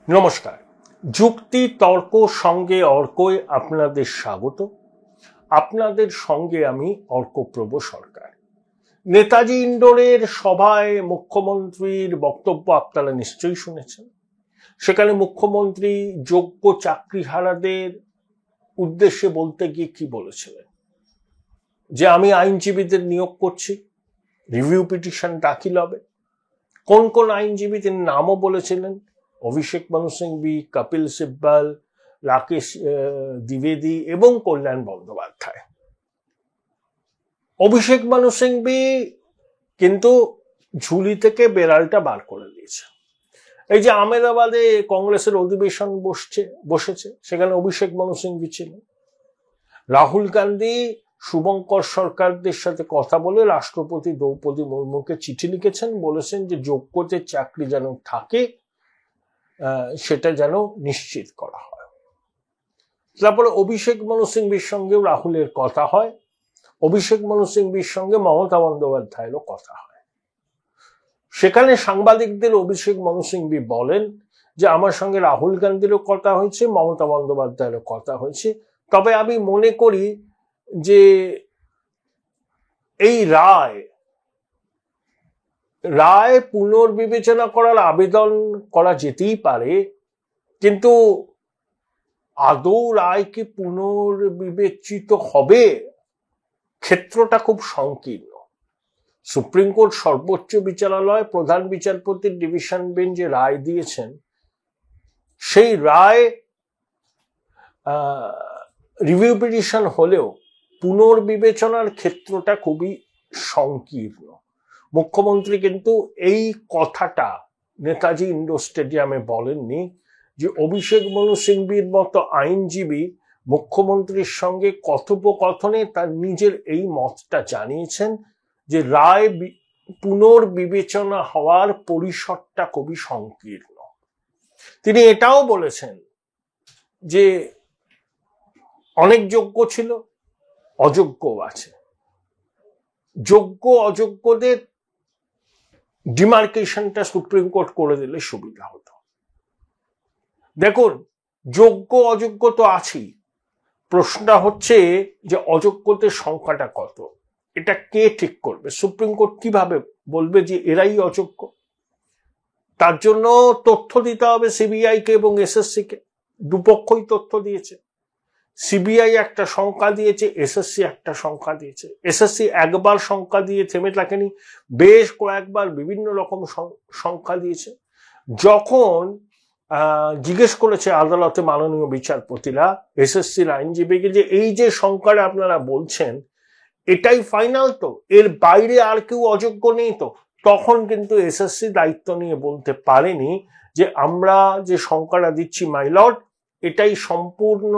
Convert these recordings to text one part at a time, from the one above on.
নমস্কার। যুক্তি তর্ক সঙ্গে অর্কয় আপনাদের স্বাগত। আপনাদের সঙ্গে আমি অর্কপ্রভ সরকার। নেতাজি ইন্ডোরের সভায় মুখ্যমন্ত্রীর বক্তব্য আপনারা নিশ্চয়ই শুনেছেন। সেখানে মুখ্যমন্ত্রী যোগ্য চাকরিহারাদের উদ্দেশ্যে বলতে গিয়ে কি বলেছিলেন, যে আমি আইনজীবীদের নিয়োগ করছি, রিভিউ পিটিশন দাখিল হবে। কোন কোন আইনজীবীদের নামও বলেছিলেন: অভিষেক মনু সিংভি, কপিল সিব্বল, রাকেশ দ্বিবেদী এবং কল্যাণ বন্দ্যোপাধ্যায়। অভিষেক মনু সিংভি কিন্তু ঝুলি থেকে বেড়ালটা বার করে দিয়েছে। এই যে আহমেদাবাদে কংগ্রেসের অধিবেশন বসেছে, সেখানে অভিষেক মনু সিংভি ছিলেন। রাহুল গান্ধী শুভঙ্কর সরকারদের সাথে কথা বলে রাষ্ট্রপতি দ্রৌপদী মুর্মুকে চিঠি লিখেছেন, বলেছেন যে যোগ্যদের চাকরি যেন থাকে, সেটা যেন নিশ্চিত করা হয়। তারপরে অভিষেক মনু সিংভির সঙ্গেও রাহুলের কথা হয়, অভিষেক মনু সিংভির সঙ্গে মমতা বন্দ্যোপাধ্যায়েরও কথা হয়। সেখানে সাংবাদিকদের অভিষেক মনু সিংভি বলেন যে আমার সঙ্গে রাহুল গান্ধীরও কথা হয়েছে, মমতা বন্দ্যোপাধ্যায়েরও কথা হয়েছে, তবে আমি মনে করি যে এই রায় পুনর্বিবেচনা করার আবেদন করা যেতেই পারে, কিন্তু আদৌ রায় কি পুনর্বিবেচিত হবে, ক্ষেত্রটা খুব সংকীর্ণ। সুপ্রিম কোর্ট সর্বোচ্চ বিচারালয় প্রধান বিচারপতির ডিভিশন বেঞ্চ যে রায় দিয়েছেন, সেই রায় রিভিউ পিটিশন হলেও পুনর্বিবেচনার ক্ষেত্রটা খুবই সংকীর্ণ। মুখ্যমন্ত্রী কিন্তু এই কথাটা নেতাজি ইন্ডোর স্টেডিয়ামে বলেননি যে অভিষেক মনু সিংভির মতো আইনজীবী মুখ্যমন্ত্রীর সঙ্গে কথোপকথনে তার নিজের এই মতটা জানিয়েছেন যে রায় পুনর্বিবেচনা হওয়ার পরিসরটা খুবই সংকীর্ণ। তিনি এটাও বলেছেন যে অনেক যোগ্য ছিল, অযোগ্যও আছে। যোগ্য অযোগ্যদের ডিমার্কেশনটা সুপ্রিম কোর্ট করে দিলে সুবিধা হতো। দেখুন, যোগ্য অযোগ্য তো আছেই, প্রশ্নটা হচ্ছে যে অযোগ্যদের সংখ্যাটা কত, এটা কে ঠিক করবে? সুপ্রিম কোর্ট কিভাবে বলবে যে এরাই অযোগ্য? তার জন্য তথ্য দিতে হবে সিবিআই কে এবং এসএসসি কে। দুপক্ষই তথ্য দিয়েছে। সিবিআই একটা সংখ্যা দিয়েছে, এসএসসি একটা সংখ্যা দিয়েছে। এসএসসি একবার সংখ্যা দিয়ে থেমে থাকেনি, বেশ কয়েকবার বিভিন্ন রকম সংখ্যা দিয়েছে। যখন জিজ্ঞেস করেছে আদালতে মাননীয় বিচারপতিরা এসএসসির আইনজীবীকে যে এই যে সংখ্যাটা আপনারা বলছেন এটাই ফাইনাল তো, এর বাইরে আর কেউ অযোগ্য নেই তো, তখন কিন্তু এসএসসি দায়িত্ব নিয়ে বলতে পারেনি যে আমরা যে সংখ্যাটা দিচ্ছি মাই লর্ড এটাই সম্পূর্ণ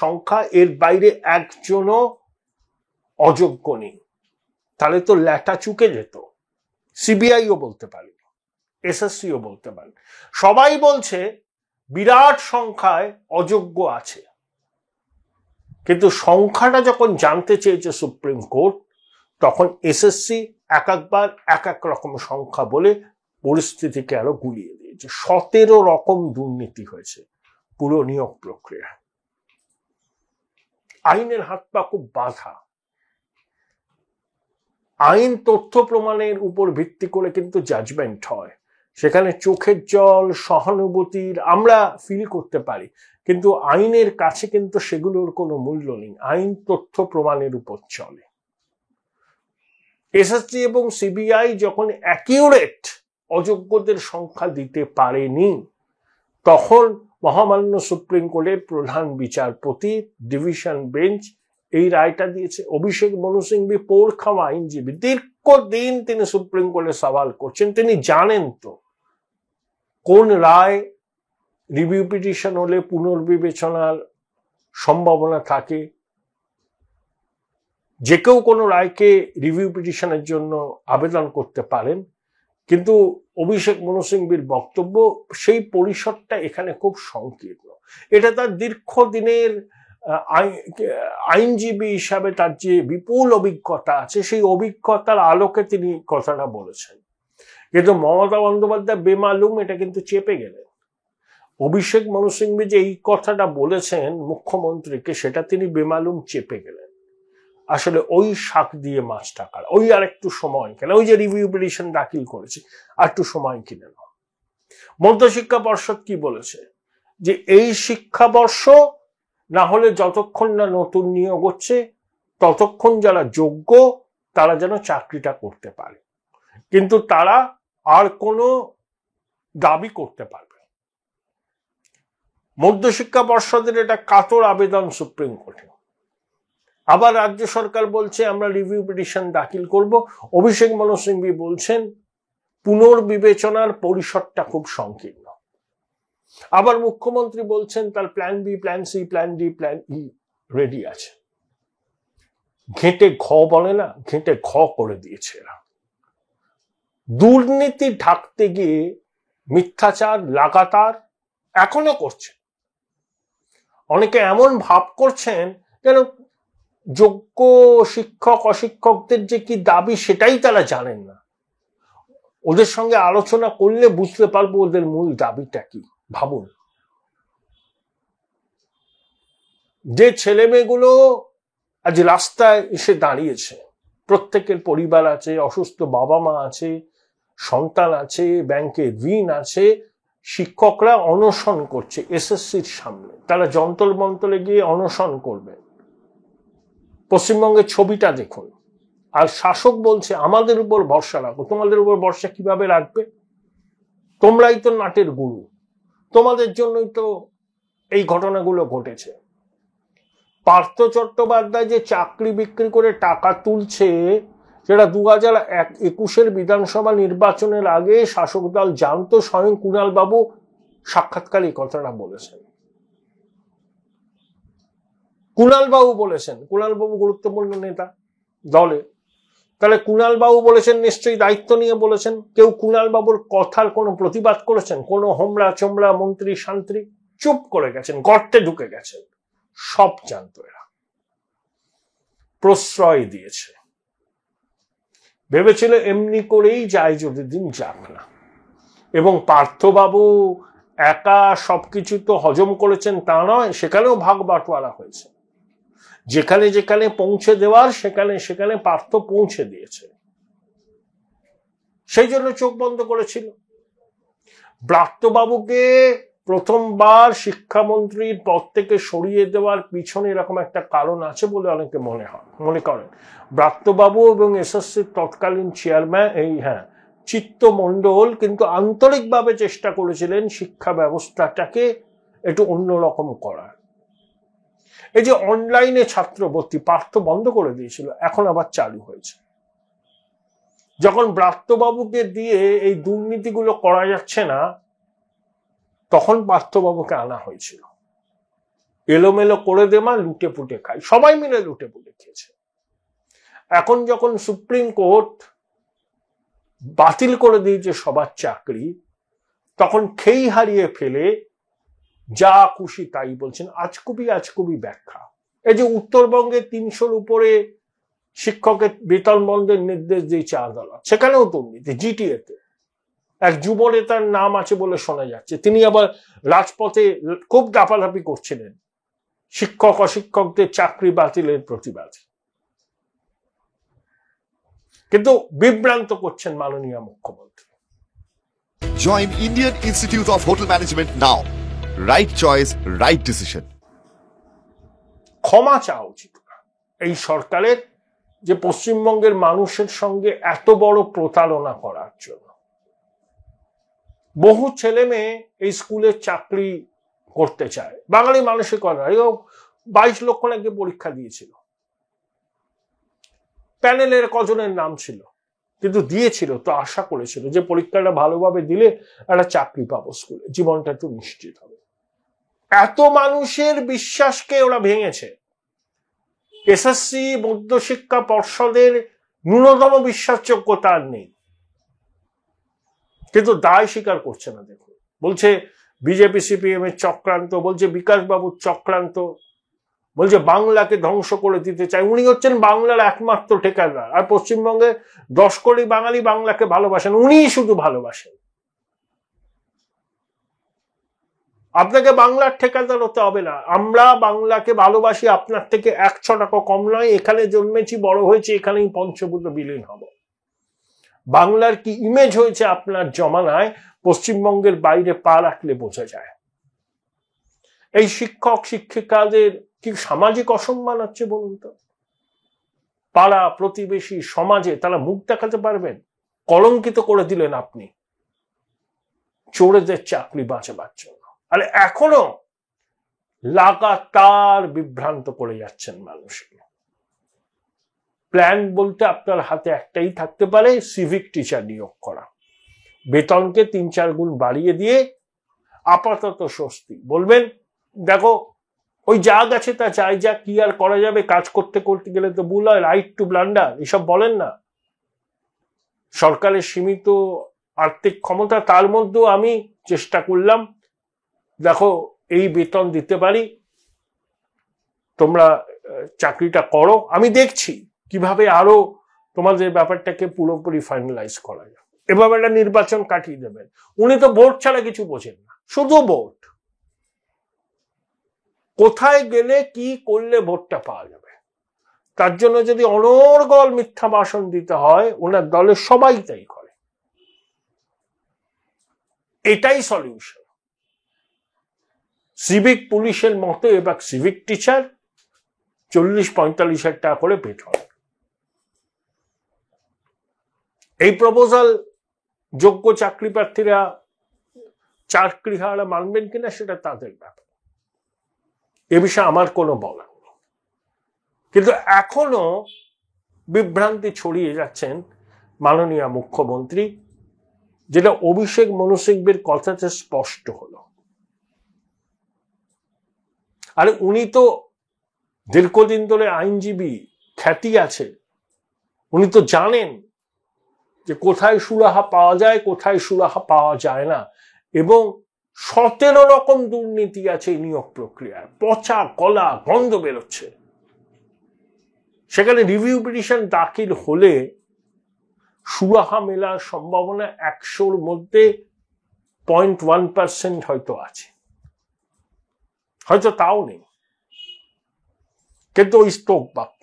সংখ্যা, এর বাইরে একজনও অযোগ্য নেই। তাহলে তো ল্যাটা চুকে যেত। সিবিআইও বলতে পারে, এসএসসিও বলতে পারে। সবাই বলছে বিরাট সংখ্যায় অযোগ্য আছে, কিন্তু সংখ্যাটা যখন জানতে চেয়েছে সুপ্রিম কোর্ট, তখন এসএসসি একবার এক এক রকম সংখ্যা বলে পরিস্থিতিকে আরো গুলিয়ে দিয়েছে। 17 রকম দুর্নীতি হয়েছে পুরো নিয়োগ প্রক্রিয়া। আইনের হাত পা খুব বাঁধা। আইন তথ্য প্রমাণের উপর ভিত্তি করে কিন্তু জাজমেন্ট হয়। সেখানে চোখের জল, সহানুভূতির আমরা ফিল করতে পারি, কিন্তু আইনের কাছে কিন্তু সেগুলোর কোনো মূল্য নেই। আইন তথ্য প্রমাণের উপর চলে। এসএসসি এবং সিবিআই যখন অ্যাকিউরেট অযোগ্যদের সংখ্যা দিতে পারেনি, তখন মহামান্য সুপ্রিম কোর্টের প্রধান বিচারপতি ডিভিশন বেঞ্চ এই রায়টা দিয়েছে। অভিষেক মনু সিংভি পোড় খাওয়া আইনজীবী, দীর্ঘদিন তিনি সুপ্রিম কোর্টে সওয়াল করছেন। তিনি জানেন তো কোন রায় রিভিউ পিটিশন হলে পুনর্বিবেচনার সম্ভাবনা থাকে। যে কেউ কোনো রায়কে রিভিউ পিটিশনের জন্য আবেদন করতে পারেন, কিন্তু অভিষেক মনু সিংভির বক্তব্য সেই পরিসরটা এখানে খুব সংকীর্ণ। এটা তার দীর্ঘদিনের আইনজীবী হিসাবে তার যে বিপুল অভিজ্ঞতা আছে, সেই অভিজ্ঞতার আলোকে তিনি কথাটা বলেছেন। কিন্তু মমতা বন্দ্যোপাধ্যায় বেমালুম এটা কিন্তু চেপে গেলেন। অভিষেক মনু সিংভি যে এই কথাটা বলেছেন মুখ্যমন্ত্রীকে, সেটা তিনি বেমালুম চেপে গেলেন। আসলে ওই শাক দিয়ে মাছ টাকার, ওই আর একটু সময় কেন, ওই যে রিভিউ পিটিশন দাখিল করেছে আর একটু সময় কিনে নাও। মধ্যশিক্ষা পর্ষদ কি বলেছে যে এই শিক্ষাবর্ষ না হলে যতক্ষণ না নতুন নিয়োগ হচ্ছে ততক্ষণ যারা যোগ্য তারা যেন চাকরিটা করতে পারে, কিন্তু তারা আর কোনো দাবি করতে পারবে। মধ্যশিক্ষা পর্ষদের এটা কাতর আবেদন সুপ্রিম কোর্টে। আবার রাজ্য সরকার বলছে আমরা রিভিউ পিটিশন দাখিল করব। অভিষেক মনু সিংভি বলছেন পুনর্বিবেচনার পরিসরটা খুব সংকীর্ণ। আবার মুখ্যমন্ত্রী বলছেন তার plan B, plan C, plan D, plan E ready আছে। ঘেঁটে ঘ বলে না, ঘেঁটে ঘ করে দিয়েছে এরা। দুর্নীতি ঢাকতে গিয়ে মিথ্যাচার লাগাতার এখনো করছে। অনেকে এমন ভাব করছেন যেন যোগ্য শিক্ষক অশিক্ষকদের যে কি দাবি সেটাই তারা জানেন না। ওদের সঙ্গে আলোচনা করলে বুঝতে পারবো ওদের মূল দাবিটা কি। ভাবুন, যে ছেলে মেয়েগুলো আজ রাস্তায় এসে দাঁড়িয়েছে, প্রত্যেকের পরিবার আছে, অসুস্থ বাবা মা আছে, সন্তান আছে, ব্যাংকে ঋণ আছে, শিক্ষকরা অনশন করছে এসএসসির সামনে, তারা যন্তর মন্তরে গিয়ে অনশন করবে। পশ্চিমবঙ্গের ছবিটা দেখুন। আর শাসক বলছে আমাদের উপর ভরসা রাখো। তোমাদের উপর ভরসা কিভাবে রাখবে? তোমরাই তো নাটের গুরু, তোমাদের জন্যই তো এই ঘটনাগুলো ঘটেছে। পার্থ চট্টোপাধ্যায় যে চাকরি বিক্রি করে টাকা তুলছে সেটা 2021 বিধানসভা নির্বাচনের আগে শাসক দল জানতো। স্বয়ং কুণাল বাবু সাক্ষাৎকারে এই কথাটা বলেছেন। কুণাল বাবু বলেছেন, কুণাল বাবু গুরুত্বপূর্ণ নেতা দলে, তাহলে কুণাল বাবু বলেছেন নিশ্চয়ই দায়িত্ব নিয়ে বলেছেন। কেউ কুণাল বাবুর কথার কোনো প্রতিবাদ করেছেন? কোনো হোমরা চোমরা মন্ত্রী শান্ত্রী চুপ করে গেছেন, গর্তে ঢুকে গেছেন। সব জানতো এরা, প্রশ্রয় দিয়েছে। ভেবেছিল এমনি করেই যায়, যদি দিন যাক না। এবং পার্থবাবু একা সবকিছু তো হজম করেছেন তা নয়, সেখানেও ভাগ বাটোয়ারা হয়েছে। যেখানে যেখানে পৌঁছে দেওয়ার সেখানে সেখানে পার্থ পৌঁছে দিয়েছে। সেই জন্য চোখ বন্ধ করেছিল। ব্রাত্যবাবুকে প্রথমবার শিক্ষামন্ত্রীর পদ থেকে সরিয়ে দেওয়ার পিছনে এরকম একটা কারণ আছে বলে অনেকে মনে করেন। ব্রাত্যবাবু এবং এসএসসির তৎকালীন চেয়ারম্যান চিত্ত মণ্ডল কিন্তু আন্তরিকভাবে চেষ্টা করেছিলেন শিক্ষা ব্যবস্থাটাকে একটু অন্যরকম করার। এই যে অনলাইনে ছাত্র ভর্তি পার্থ বন্ধ করে দিয়েছিল, এখন আবার চালু হয়েছে। যখন ব্রাত্যবাবুকে দিয়ে এই দুর্নীতিগুলো করা যাচ্ছে না তখন পার্থবাবুকে আনা হয়েছিল। এলোমেলো করে দেমা লুটে পুটে খায়, সবাই মিলে লুটে পুটে খেয়েছে। এখন যখন সুপ্রিম কোর্ট বাতিল করে দিয়েছে সবার চাকরি, তখন খেই হারিয়ে ফেলে যা খুশি তাই বলছেন। আজকুবি ব্যাখ্যা। এই যে উত্তরবঙ্গে 300-র উপরে শিক্ষকের বেতন বন্ধের নির্দেশ দিয়েছে আদালত, সেখানেও দুর্নীতি। জিটিএতে এক যুব নেতার নাম আছে বলে শোনা যাচ্ছে, তিনি আবার রাজপথে খুব দাপাদাপি করছিলেন শিক্ষক অশিক্ষকদের চাকরি বাতিলের প্রতিবাদে। কিন্তু বিভ্রান্ত করছেন মাননীয় মুখ্যমন্ত্রী। Join Indian Institute of Hotel Management now. Right choice, right decision. ক্ষমা চাওয়া উচিত এই সরকারের যে পশ্চিমবঙ্গের মানুষের সঙ্গে এত বড় প্রতারণা করার জন্য। বহু ছেলে মেয়ে এই স্কুলের চাকরি করতে চায়, বাঙালি মানুষের কথা। 22 লক্ষ নাকি পরীক্ষা দিয়েছিল, প্যানেলের কজনের নাম ছিল, কিন্তু দিয়েছিল তো আশা করেছিল যে পরীক্ষাটা ভালোভাবে দিলে একটা চাকরি পাবো, স্কুলে জীবনটা একটু নিশ্চিত হবে। এত মানুষের বিশ্বাসকে ওরা ভেঙেছে। এসএসসি মধ্যশিক্ষা পর্ষদের ন্যূনতম বিশ্বাসযোগ্যতা আর নেই, কিন্তু দায় স্বীকার করছে না। দেখুন, বলছে বিজেপি সিপিএম এর চক্রান্ত, বলছে বিকাশ বাবুর চক্রান্ত, বলছে বাংলাকে ধ্বংস করে দিতে চায়। উনি হচ্ছেন বাংলার একমাত্র ঠিকাদার, আর পশ্চিমবঙ্গে 10 কোটি বাঙালি বাংলাকে ভালোবাসেন, উনিই শুধু ভালোবাসেন। আপনাকে বাংলার ঠিকাদার হতে হবে না। আমরা বাংলাকে ভালোবাসি, আপনার থেকে 100 টাকা কম নয়। এখানে জন্মেছি, বড় হয়েছি, এখানেই পঞ্চভূত বিলীন হব। বাংলার কি ইমেজ হয়েছে আপনার জমানায়, পশ্চিমবঙ্গের বাইরে পা রাখলে বোঝা যায়। এই শিক্ষক শিক্ষিকাদের কি সামাজিক অসম্মান হচ্ছে বলুন তো? পাড়া প্রতিবেশী সমাজে তারা মুখ দেখাতে পারবেন? কলঙ্কিত করে দিলেন আপনি চোরেদের চাকরি বাঁচাবার জন্য। আর এখনো লাগাতার বিভ্রান্ত করে যাচ্ছেন মানুষকে। প্ল্যান বলতে আপনার হাতে একটাই থাকতে পারে, সিভিক টিচার নিয়োগ করা, বেতনকে 3-4 গুণ বাড়িয়ে দিয়ে আপাতত স্বস্তি। বলবেন দেখো ওই যা গেছে তা চাই, যা কি আর করা যাবে, কাজ করতে করতে গেলে তো ভুল হয়, রাইট টু ব্লান্ডার এসব বলেন না। সরকারের সীমিত আর্থিক ক্ষমতা, তার মধ্যেও আমি চেষ্টা করলাম, দেখো এই বেতন দিতে পারি, তোমরা চাকরিটা করো, আমি দেখছি কিভাবে আরো তোমাদের ব্যাপারটাকে পুরোপুরি ফাইনালাইজ করা যায়। এভাবে একটা নির্বাচন কাটিয়ে দেবেন। উনি তো ভোট ছাড়া কিছু বোঝেন না, শুধু ভোট। কোথায় গেলে কি করলে ভোটটা পাওয়া যাবে, তার জন্য যদি অনর্গল মিথ্যা ভাষণ দিতে হয়, ওনার দলের সবাই তাই করে। এটাই সলিউশন। সিভিক পুলিশের মতো এবার সিভিক টিচার 40-45 টাকা করে বেতন। এই প্রপোজাল যোগ্য চাকরি প্রার্থীরা চাকরি হারা মানবেন কিনা সেটা তাদের ব্যাপার, এ বিষয়ে আমার কোনো বলার নেই। কিন্তু এখনো বিভ্রান্তি ছড়িয়ে যাচ্ছেন মাননীয় মুখ্যমন্ত্রী, যেটা অভিষেক মনু সিংহের কথাতে স্পষ্ট হলো। আরে উনি তো দীর্ঘদিন ধরে আইনজীবী, খ্যাতি আছে, উনি তো জানেন যে কোথায় সুরাহা পাওয়া যায়, কোথায় সুরাহা পাওয়া যায় না, এবং 17 রকম দুর্নীতি আছে এই নিয়োগ প্রক্রিয়ায়। পচা কলা গন্ধ বেরোচ্ছে। সেখানে রিভিউ পিটিশন দাখিল হলে সুরাহা মেলার সম্ভাবনা 100-র মধ্যে 0.1% হয়তো আছে, হয়তো তাও নেই। কিন্তু ওই স্তোক বাক্য।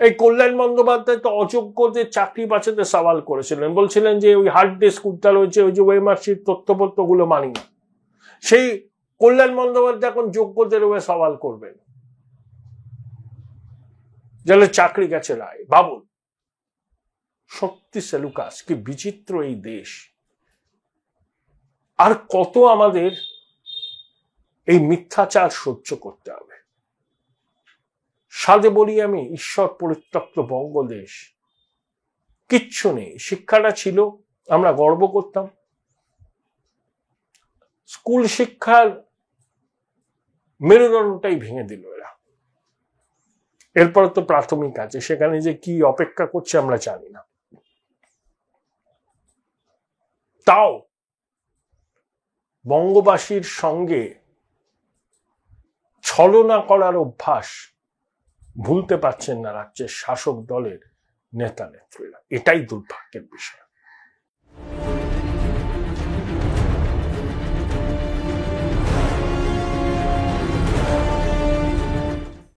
এই কল্যাণ বন্দ্যোপাধ্যায় তো অযোগ্যদের চাকরি বাঁচাতে সওয়াল করেছিলেন, বলছিলেন যে ওই হার্ড ডিস্ক উদ্ধার হয়েছে, ওই যে ওয়েমার্কশিট তথ্যপত্র গুলো মানি না। সেই কল্যাণ বন্দ্যোপাধ্যায় এখন যোগ্যদের ওয়ে সওয়াল করবেন, যাদের চাকরি গেছে রায়। ভাবুন, সত্যি সেলুকাস, কি বিচিত্র এই দেশ। আর কত আমাদের এই মিথ্যাচার সহ্য করতে হবে। সাধে বলি আমি, ঈশ্বর পরিত্যক্ত বঙ্গদেশ, কিচ্ছু নেই। শিক্ষাটা ছিল, আমরা গর্ব করতাম। স্কুল শিক্ষার মেরুদণ্ডটাই ভেঙে দিল এরা। এরপর তো প্রাথমিক আছে, সেখানে যে কি অপেক্ষা করছে আমরা জানি না। তাও বঙ্গবাসীর সঙ্গে ছলনা করার অভ্যাস ভুলতে পারছেন না রাজ্যের শাসক দলের নেতা নেত্রীরা। এটাই দুর্ভাগ্যের বিষয়।